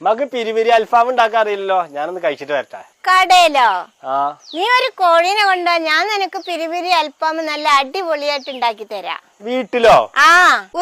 മക്ക് പിരിപിരി അൽഫാം ഉണ്ടാക്കാൻ അറിയില്ലല്ലോ. ഞാനൊന്ന് കഴിച്ചിട്ട് വരട്ടെ. കടയിലോ? നീ ഒരു കോഴീനെ കൊണ്ടോ, ഞാൻ നിനക്ക് പിരിപിരി അൽഫാം നല്ല അടിപൊളിയായിട്ട് ഉണ്ടാക്കി തരാം. വീട്ടിലോ?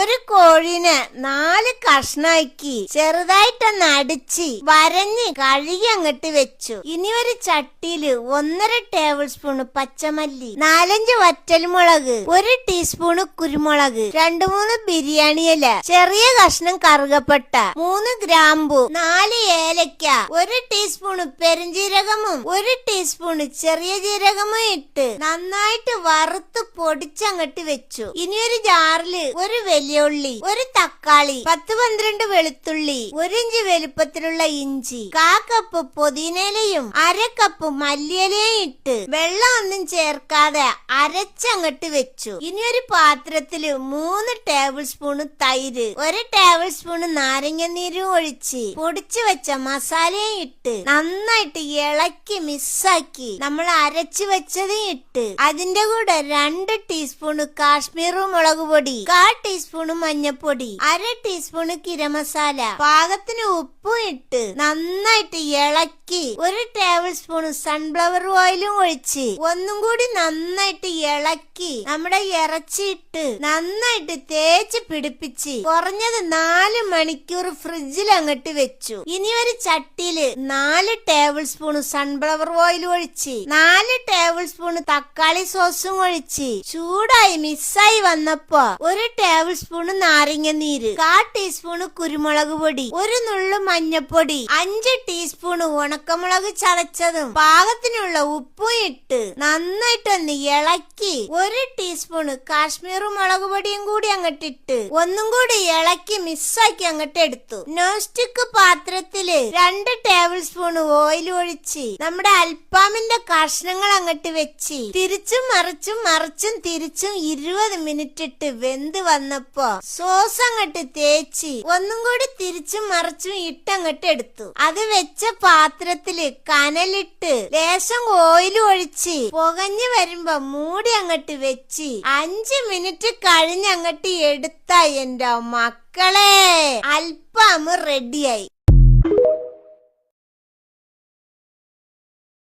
ഒരു കോഴീനെ 4 കഷ്ണാക്കി ചെറുതായിട്ടൊന്ന് അടിച്ച് വരഞ്ഞ് കഴുകി അങ്ങോട്ട് വെച്ചു. ഇനി ഒരു ചട്ടിയില് 1.5 ടേബിൾ സ്പൂണ് പച്ചമല്ലി, 4-5 വറ്റൽമുളക്, 1 ടീസ്പൂണ് കുരുമുളക്, 2-3 ബിരിയാണി ഇല, ചെറിയ കഷ്ണം കറുകപ്പട്ട, 3 ഗ്രാമ്പു, 4 ഏലക്ക, 1 ടീസ്പൂണ് പെരുംജീരകമും 1 ടീസ്പൂണ് ചെറിയ ജീരകമും ഇട്ട് നന്നായിട്ട് വറുത്ത് പൊടിച്ചങ്ങട്ട് വെച്ചു. ഇനി ഒരു ജാറില് 1 വലിയ ഉള്ളി, 1 തക്കാളി, 10-12 വെളുത്തുള്ളി, 1 ഇഞ്ച് വലുപ്പത്തിലുള്ള ഇഞ്ചി, 1/4 കപ്പ് പുതിനയിലയും 1/2 കപ്പ് മല്ലിയിലയും ഇട്ട് വെള്ളം ഒന്നും ചേർക്കാതെ അരച്ചങ്ങട്ട് വെച്ചു. ഇനി ഒരു പാത്രത്തില് 3 ടേബിൾ സ്പൂണ് തൈര്, 1 ടേബിൾ സ്പൂണ് നാരങ്ങ നീരും ഒഴിച്ച് പൊടിച്ചു വെച്ച മസാലയും ഇട്ട് നന്നായിട്ട് ഇളക്കി മിക്സാക്കി നമ്മൾ അരച്ചു വെച്ചതും ഇട്ട് അതിന്റെ കൂടെ 2 ടീസ്പൂണ് കാശ്മീർ മുളക് പൊടി, 1/4 ടീസ്പൂണ് മഞ്ഞപ്പൊടി, 1/2 ടീസ്പൂണ് കിരമസാല, പാകത്തിന് ഉപ്പും ഇട്ട് നന്നായിട്ട് ഇളക്കി 1 ടേബിൾ സ്പൂണ് സൺഫ്ലവർ ഓയിലും ഒഴിച്ച് ഒന്നും കൂടി നന്നായിട്ട് ഇളക്കി നമ്മുടെ ഇറച്ചിയിട്ട് നന്നായിട്ട് തേച്ച് പിടിപ്പിച്ച് കുറഞ്ഞത് 4 മണിക്കൂർ ഫ്രിഡ്ജിൽ അങ്ങോട്ട് വെച്ചു. ഇനി ഒരു ചട്ടിയില് 4 ടേബിൾ സ്പൂണ് സൺഫ്ലവർ ഓയിൽ ഒഴിച്ച് 4 ടേബിൾ സ്പൂണ് തക്കാളി സോസും ഒഴിച്ച് ചൂടായി മിക്സായി വന്നപ്പോ 1 ടേബിൾ സ്പൂണ് നാരങ്ങ നീര്, 1/4 ടീസ്പൂണ് കുരുമുളക് പൊടി, 1 നുള്ളു മഞ്ഞപ്പൊടി, 5 ടീസ്പൂണ് ഉണക്കമുളക് ചതച്ചതും പാകത്തിനുള്ള ഉപ്പും ഇട്ട് നന്നായിട്ടൊന്ന് ഇളക്കി 1 ടീസ്പൂണ് കാശ്മീർ മുളക് പൊടിയും കൂടി അങ്ങോട്ടിട്ട് ഒന്നും കൂടി ഇളക്കി മിക്സാക്കി അങ്ങോട്ട് എടുത്തു. നോൺ സ്റ്റിക്ക് പാത്രത്തില് 2 ടേബിൾ സ്പൂണ് ഓയിൽ ഒഴിച്ച് നമ്മുടെ അൽഫാമിന്റെ കഷ്ണങ്ങൾ അങ്ങോട്ട് വെച്ച് തിരിച്ചും മറിച്ചും തിരിച്ചും 20 മിനിറ്റ് ഇട്ട് വെന്ത് വന്നപ്പോ സോസ് അങ്ങോട്ട് തേച്ച് ഒന്നും കൂടി തിരിച്ചും മറിച്ചും ഇട്ടങ്ങോട്ട് എടുത്തു. അത് വെച്ച പാത്രത്തില് കനലിട്ട് ലേശം ഓയിൽ ഒഴിച്ച് പുകഞ്ഞു വരുമ്പോ മൂടി അങ്ങോട്ട് വെച്ച് 5 മിനിറ്റ് കഴിഞ്ഞ് അങ്ങോട്ട് എടുത്ത എന്റെ മക്കളെ അൽഫാം റെഡിയായി.